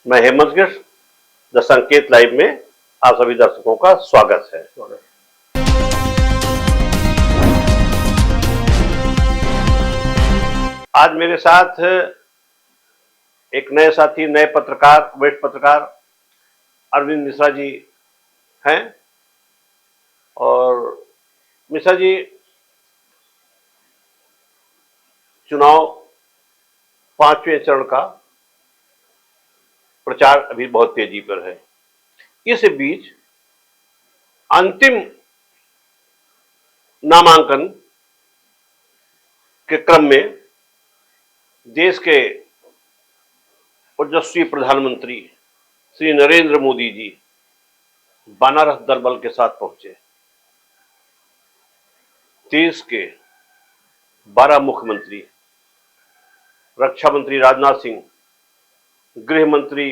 मैं हेमंत गिर, द संकेत लाइव में आप सभी दर्शकों का स्वागत है। आज मेरे साथ एक नए साथी, नए पत्रकार, वरिष्ठ पत्रकार अरविंद मिश्रा जी हैं। और मिश्रा जी, चुनाव 5वें चरण का प्रचार अभी बहुत तेजी पर है। इस बीच अंतिम नामांकन के क्रम में देश के ओजस्वी प्रधानमंत्री श्री नरेंद्र मोदी जी बनारस दल के साथ पहुंचे। देश के 12 मुख्यमंत्री, रक्षा मंत्री राजनाथ सिंह, गृह मंत्री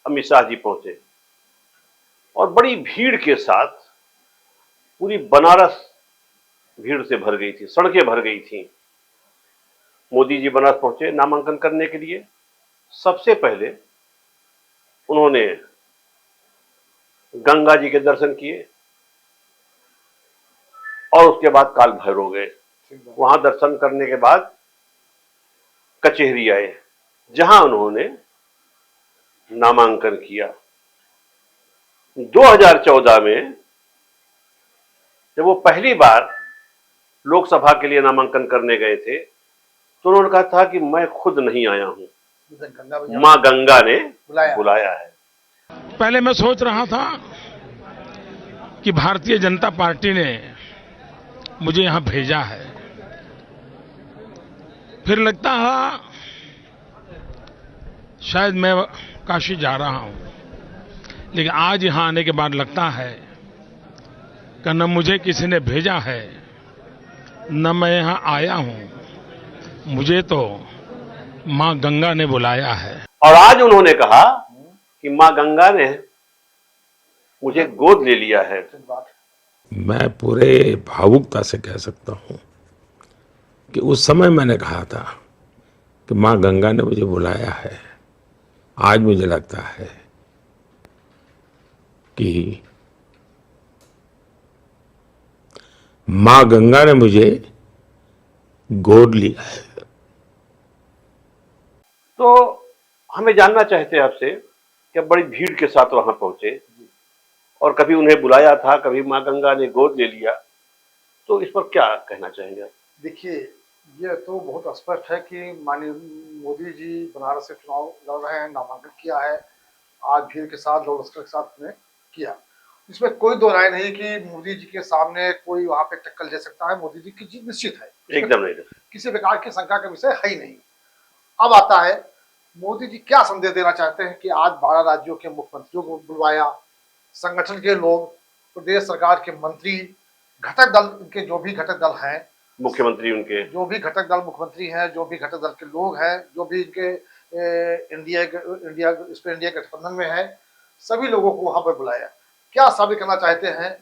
अमित शाह जी पहुंचे और बड़ी भीड़ के साथ पूरी बनारस भीड़ से भर गई थी, सड़कें भर गई थी। मोदी जी बनारस पहुंचे नामांकन करने के लिए। सबसे पहले उन्होंने गंगा जी के दर्शन किए और उसके बाद काल भैरव गए। वहां दर्शन करने के बाद कचहरी आए, जहां उन्होंने नामांकन किया। 2014 में जब वो पहली बार लोकसभा के लिए नामांकन करने गए थे तो उन्होंने कहा था कि मैं खुद नहीं आया हूं, मां गंगा ने बुलाया है। पहले मैं सोच रहा था कि भारतीय जनता पार्टी ने मुझे यहां भेजा है, फिर लगता है शायद मैं काशी जा रहा हूं, लेकिन आज यहां आने के बाद लगता है कि न मुझे किसी ने भेजा है, न मैं यहां आया हूं, मुझे तो मां गंगा ने बुलाया है। और आज उन्होंने कहा कि मां गंगा ने मुझे गोद ले लिया है। मैं पूरे भावुकता से कह सकता हूं कि उस समय मैंने कहा था कि मां गंगा ने मुझे बुलाया है। आज मुझे लगता है कि मां गंगा ने मुझे गोद लिया है। तो हमें जानना चाहते हैं आपसे कि अब बड़ी भीड़ के साथ वहां पहुंचे और कभी उन्हें बुलाया था, कभी मां गंगा ने गोद ले लिया, तो इस पर क्या कहना चाहेंगे? देखिए, ये तो बहुत स्पष्ट है कि माननीय मोदी जी बनारस से चुनाव लड़ रहे हैं, नामांकन किया है, आज भीड़ के साथ, लोक लश्कर के साथ में किया। इसमें कोई दो राय नहीं कि मोदी जी के सामने कोई वहां पे टक्कर ले सकता है। मोदी जी की जीत निश्चित है, एकदम नहीं, किसी प्रकार की शंका का विषय है ही नहीं। अब आता है मोदी जी क्या संदेश देना चाहते हैं कि आज 12 राज्यों के मुख्यमंत्रियों को बुलवाया, संगठन के लोग, प्रदेश सरकार के मंत्री, घटक दल के जो भी घटक दल हैं, मुख्यमंत्री उनके जो भी घटक दल मुख्यमंत्री हैं, जो भी घटक दल के लोग हैं, जो भी इनके इंडिया गठबंधन में है, सभी लोगों को वहां पर बुलाया। क्या साबित करना चाहते हैं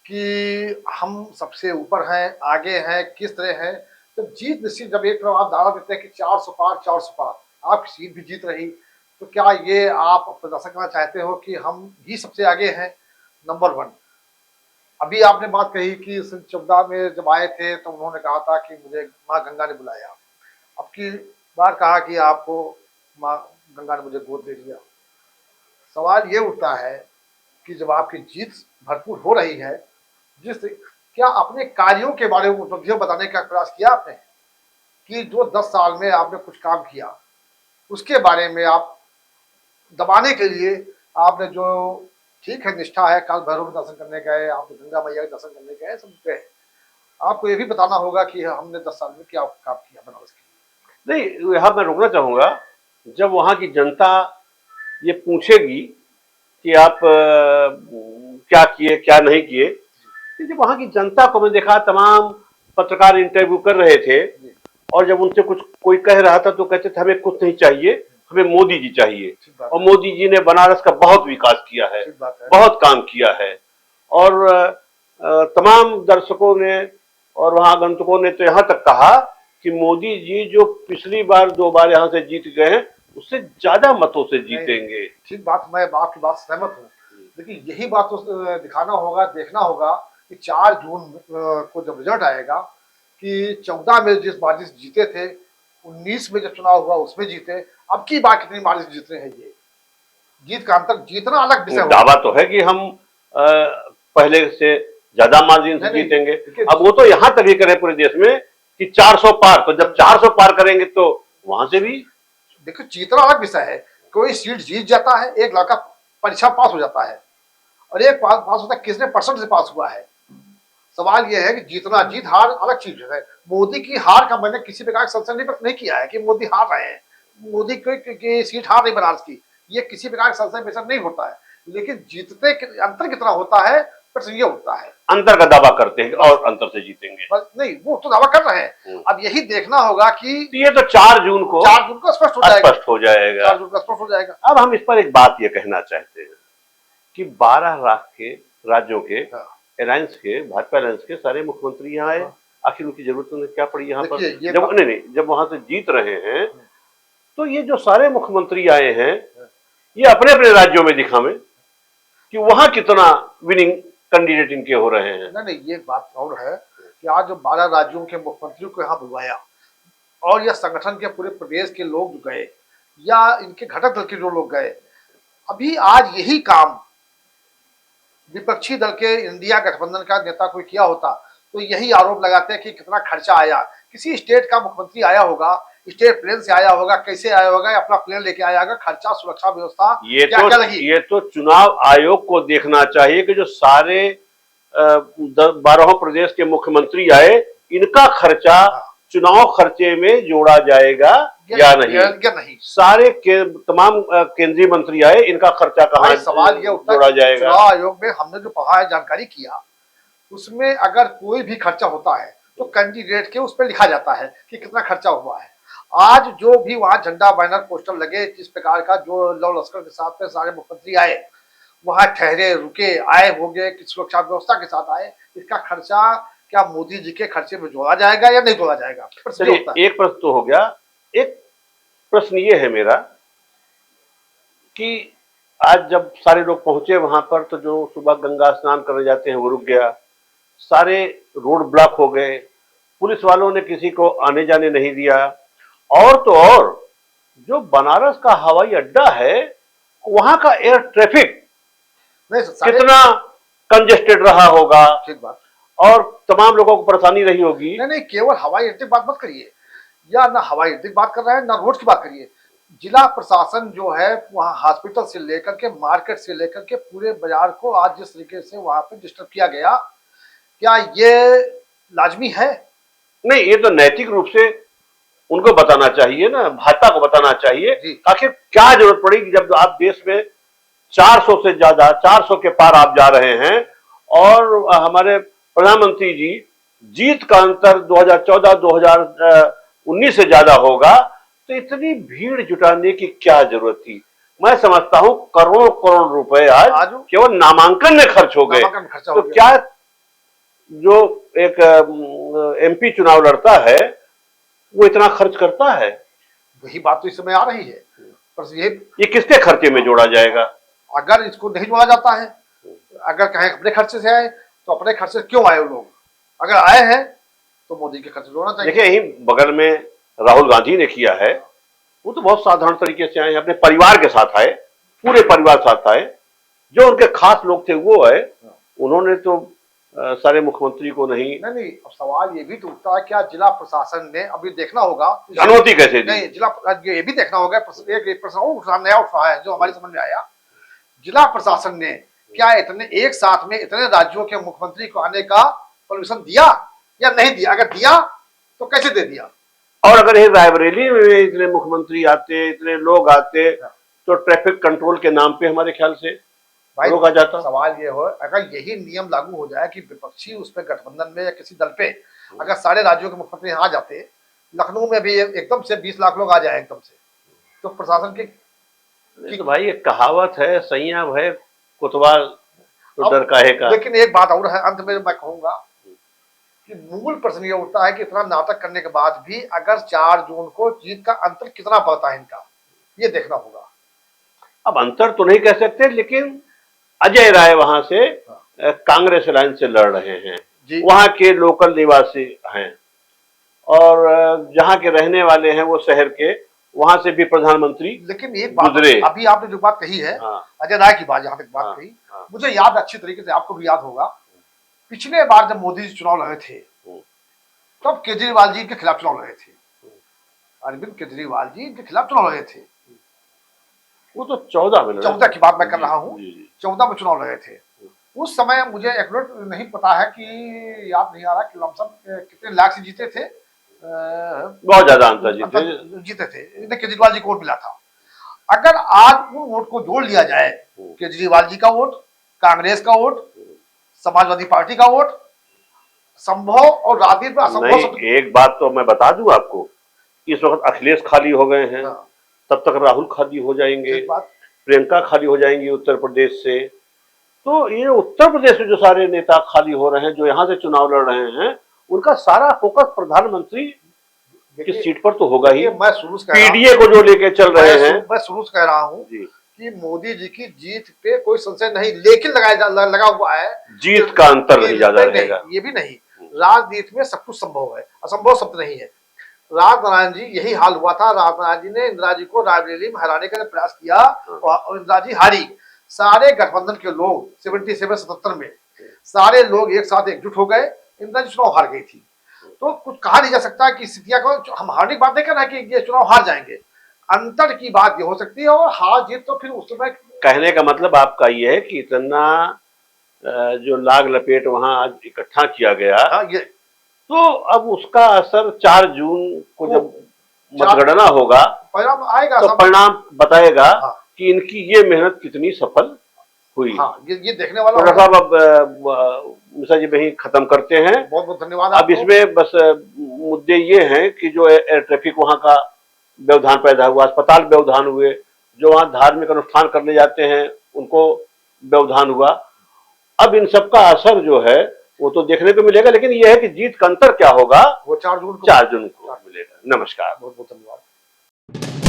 कि हम सबसे ऊपर हैं, आगे हैं, किस तरह हैं। जब जीत निश्चित, जब एक तरफ आप दावा देते हैं कि 400 पार 400 पार, आपकी सीट भी जीत रही, तो क्या ये आप प्रदर्शन करना चाहते हो कि हम ही सबसे आगे हैं, नंबर 1। अभी आपने बात कही कि 14 में जब आए थे तो उन्होंने कहा था कि मुझे माँ गंगा ने बुलाया। अब की बार कहा कि आपको माँ गंगा ने मुझे गोद दे लिया। सवाल ये उठता है कि जब आपकी जीत भरपूर हो रही है, क्या अपने कार्यों के बारे में उपलब्धियों बताने का प्रयास किया आपने कि जो 10 साल में आपने कुछ काम किया, उसके बारे में आप दबाने के लिए आपने जो, ठीक है निष्ठा है, काल भैरव दर्शन करने गए, आप गंगा मैया के दर्शन करने गए, सब गए, आपको ये भी बताना होगा कि हमने 10 साल में क्या काम किया बनारस के लिए। नहीं, यहाँ मैं रोकना चाहूंगा, जब वहां की जनता ये पूछेगी कि आप क्या किए क्या नहीं किए, जब वहां की जनता को मैं देखा, तमाम पत्रकार इंटरव्यू कर रहे थे और जब उनसे कुछ कोई कह रहा था तो कहते थे हमें कुछ नहीं चाहिए, हमें मोदी जी चाहिए। और मोदी जी ने बनारस का बहुत विकास किया है, बहुत काम किया है। और तमाम दर्शकों ने और वहां आगंतुकों ने तो यहां तक कहा कि मोदी जी जो पिछली बार 2 बार यहां से जीत गए हैं, उससे ज्यादा मतों से जीतेंगे। ठीक बात, मैं आपकी बात सहमत हूँ। लेकिन यही बात तो दिखाना होगा, देखना होगा कि 4 जून को जब रिजल्ट आएगा कि 14 में जिस मार्जिन से जीते थे, 19 में जब चुनाव हुआ उसमें जीते, अब की बार कितनी मार्जिन से जीत रहे हैं ये, जीत का अंतर जीतना अलग विषय होगा। दावा तो है कि हम पहले से ज्यादा मार्जिन से जीतेंगे। अब वो तो यहां तक ही करें पूरे देश में कि 400 पार, तो जब 400 पार करेंगे तो वहां से भी देखो जीतना अलग विषय है। कोई सीट जीत जाता है, एक लड़का परीक्षा पास हो जाता है, और एक पास होता है किसने परसेंट से पास हुआ है। सवाल यह है कि जीतना, जीत हार अलग चीज है। मोदी की हार का मैंने किसी प्रकार का संशय व्यक्त नहीं किया है कि मोदी हार रहे हैं, मोदी की सीट हार नहीं बनारस की, ये किसी प्रकार का संशय व्यक्त नहीं होता है। लेकिन जीतते अंतर कितना होता है, प्रश्न ये होता है। अंतर का दावा करते हैं और अंतर से जीतेंगे, बस नहीं, वो तो दावा कर रहे हैं। अब यही देखना होगा कि ये तो 4 जून को स्पष्ट हो जाएगा। 4 जून को स्पष्ट हो जाएगा। अब हम इस पर एक बात ये कहना चाहते हैं कि 12 राज्यों के अलायंस के, भाजपा अलायंस के सारे मुख्यमंत्री यहाँ आए। आखिर उनकी जरूरत उन्हें क्या पड़ी यहाँ पर? जब वहां से जीत रहे हैं तो ये जो सारे मुख्यमंत्री आए हैं ये अपने अपने राज्यों में दिखावे कि वहां कितना विनिंग कैंडिडेट इनके हो रहे हैं। नहीं, ये बात और है कि आज जो 12 राज्यों के मुख्यमंत्रियों को यहाँ बुलवाया और यह संगठन के पूरे प्रदेश के लोग जो गए या इनके घटक दल के जो लोग गए, अभी आज यही काम विपक्षी दल के इंडिया गठबंधन का नेता कोई किया होता तो यही आरोप लगाते हैं कि कितना खर्चा आया। किसी स्टेट का मुख्यमंत्री आया होगा, स्टेट प्लेन से आया होगा, कैसे आया होगा, अपना प्लेन लेके आया होगा, खर्चा, सुरक्षा व्यवस्था ये तो चुनाव आयोग को देखना चाहिए कि जो सारे 12 प्रदेश के मुख्यमंत्री आए इनका खर्चा चुनाव खर्चे में जोड़ा जाएगा या नहीं। सारे तमाम केंद्रीय मंत्री आए, इनका खर्चा कहाँ सवाल ये उठता जोड़ा जाएगा? चुनाव आयोग में हमने जो पढ़ा है, जानकारी किया, उसमें अगर कोई भी खर्चा होता है तो कैंडिडेट के उस पर लिखा जाता है कि कितना खर्चा हुआ है। आज जो भी वहां झंडा, बैनर, पोस्टर लगे, जिस प्रकार का जो लौ लश्कर के साथ में सारे मुख्यमंत्री आए, वहां ठहरे, रुके, आए होंगे, सुरक्षा व्यवस्था के साथ आए, इसका खर्चा क्या मोदी जी के खर्चे में जोड़ा जाएगा या नहीं जोड़ा जाएगा? एक प्रश्न तो हो गया। एक प्रश्न ये है मेरा कि आज जब सारे लोग पहुंचे वहां पर तो जो सुबह गंगा स्नान करने जाते हैं वो रुक गया, सारे रोड ब्लॉक हो गए, पुलिस वालों ने किसी को आने जाने नहीं दिया। और तो और जो बनारस का हवाई अड्डा है वहां का एयर ट्रैफिक कितना कंजेस्टेड रहा होगा। ठीक बात। और तमाम लोगों को परेशानी रही होगी। नहीं, केवल हवाई अड्डे की बात मत करिए, या ना हवाई अड्डे की बात कर रहे हैं ना रोड की बात करिए। जिला प्रशासन जो है वहाँ हॉस्पिटल से लेकर के, मार्केट से लेकर के पूरे बाजार को आज जिस तरीके से वहां पे डिस्टर्ब किया गया, क्या ये लाजमी है? नहीं, ये तो नैतिक रूप से उनको बताना चाहिए ना, भाजपा को बताना चाहिए। आखिर क्या जरूरत पड़ी कि जब आप देश में 400 से ज्यादा, 400 के पार आप जा रहे हैं और हमारे प्रधानमंत्री जी जीत का अंतर 2014-2019 से ज्यादा होगा, तो इतनी भीड़ जुटाने की क्या जरूरत थी? मैं समझता हूं करोड़ों करोड़ रुपए आज केवल नामांकन में खर्च हो गए। तो क्या जो एक एमपी चुनाव लड़ता है वो इतना खर्च करता है? वही बात तो इस समय आ रही है। पर ये किसके खर्चे में जोड़ा जाएगा? अगर इसको नहीं जोड़ा जाता है, अगर कहें अपने खर्चे से आए तो अपने खर्चे क्यों आए लोग? अगर आए हैं तो मोदी के खर्चे जोड़ना चाहिए। देखिए, यही बगल में राहुल गांधी ने किया है, वो तो बहुत साधारण तरीके से आए, अपने परिवार के साथ आए, पूरे परिवार साथ आए, जो उनके खास लोग थे वो आए, उन्होंने तो सारे मुख्यमंत्री को नहीं। अब सवाल ये भी तो उठता है, क्या जिला प्रशासन ने अभी देखना होगा अनुमति कैसे दी? नहीं, जिला ये भी देखना होगा। एक प्रश्न नया उठा है जो हमारी समझ में आया, जिला प्रशासन ने क्या इतने एक साथ में इतने राज्यों के मुख्यमंत्री को आने का परमिशन दिया या नहीं दिया? अगर दिया तो कैसे दे दिया? और अगर रायबरेली में इतने मुख्यमंत्री आते, इतने लोग आते, तो ट्रैफिक कंट्रोल के नाम पे हमारे ख्याल से रोका जाता। सवाल ये हो, अगर यही नियम लागू हो जाए कि विपक्षी उस पर गठबंधन में या किसी दल पे अगर सारे राज्यों के मुख्यमंत्री आ जाते, लखनऊ में भी एकदम से 20 लाख लोग आ जाए एकदम से, तो प्रशासन की तो भाई एक कहावत है, सैया भय कोतवाल तो डर काहे का। लेकिन एक बात और है, अंत में मैं कहूंगा कि मूल प्रश्न ये उठता है कि इतना नाटक करने के बाद भी अगर 4 जून को जीत का अंतर कितना पड़ता है इनका, ये देखना होगा। अब अंतर तो नहीं कह सकते, लेकिन अजय राय वहां से कांग्रेस लाइन से लड़ रहे हैं, जी। वहां के लोकल निवासी हैं, और जहां के रहने वाले हैं वो शहर के, वहां से भी प्रधानमंत्री लेकिन एक बात, गुजरे। अभी आपने जो बात कही है, हाँ, अजय राय की बात, जहां तक बात हाँ, कही, हाँ, मुझे याद अच्छी तरीके से, आपको भी याद होगा, पिछले बार जब मोदी जी चुनाव लड़े थे तब केजरीवाल जी के खिलाफ चुनाव लड़े थे, अरविंद केजरीवाल जी इनके खिलाफ चुनाव लड़े थे। वो तो 14 में लड़े। 14 की बात मैं कर रहा हूँ, जी, जी। 14 में चुनाव लड़े थे। उस समय मुझे एक्यूरेट नहीं पता है कि याद नहीं आ रहा कि लमसम कितने लाख से जीते थे, बहुत ज्यादा अंतर जीते थे, इन्हें केजरीवाल जी को वोट मिला था। अगर आज उन वोट को जोड़ लिया जाए, केजरीवाल जी का वोट, कांग्रेस का वोट, समाजवादी पार्टी का वोट, संभव और राजनीति में असंभव। एक बात तो मैं बता दूं आपको, इस वक्त अखिलेश खाली हो गए हैं, तब तक राहुल खाली हो जाएंगे, प्रियंका खाली हो जाएंगी उत्तर प्रदेश से। तो ये उत्तर प्रदेश में जो सारे नेता खाली हो रहे हैं, जो यहाँ से चुनाव लड़ रहे हैं, उनका सारा फोकस प्रधानमंत्री की सीट पर तो होगा ही। मैं शुरू से पीडीए को जो लेके चल रहे हैं, मैं शुरू से कह रहा हूँ कि मोदी जी की जीत पे कोई संशय नहीं, लेकिन लगा हुआ है जीत का अंतर नहीं ज्यादा रहेगा। ये भी नहीं, राजनीति में सब कुछ संभव है, असंभव शब्द नहीं है। राजनारायण जी यही हाल हुआ था, राजनारायण जी ने इंदिरा जी को रायबरेली में हराने का प्रयास किया और इंदिरा जी हारी। सारे गठबंधन के लोग 77 में सारे लोग एक साथ एकजुट हो गए, इंदिरा जी चुनाव हार गई थी। तो कुछ कहा नहीं जा सकता कि स्थितियां को, हम हारने की बात नहीं कर रहे कि ये चुनाव हार जाएंगे, अंतर की बात ये हो सकती है, और हार जीत तो फिर उस समय। कहने का मतलब आपका ये है कि इतना जो लाग लपेट वहां आज इकट्ठा किया गया, ये तो अब उसका असर 4 जून को जब मतगणना होगा, परिणाम आएगा, तो परिणाम बताएगा कि इनकी ये मेहनत कितनी सफल हुई। ये देखने वाला। तो साहब अब मिश्रा जी वही खत्म करते हैं। बहुत बहुत धन्यवाद। अब इसमें बस मुद्दे ये हैं कि जो एयर ट्रैफिक वहां का व्यवधान पैदा हुआ, अस्पताल व्यवधान हुए, जो वहां धार्मिक अनुष्ठान करने जाते हैं उनको व्यवधान हुआ। अब इन सब का असर जो है वो तो देखने को मिलेगा, लेकिन यह है कि जीत का अंतर क्या होगा वो 4 जून को मिलेगा। नमस्कार, बहुत बहुत धन्यवाद।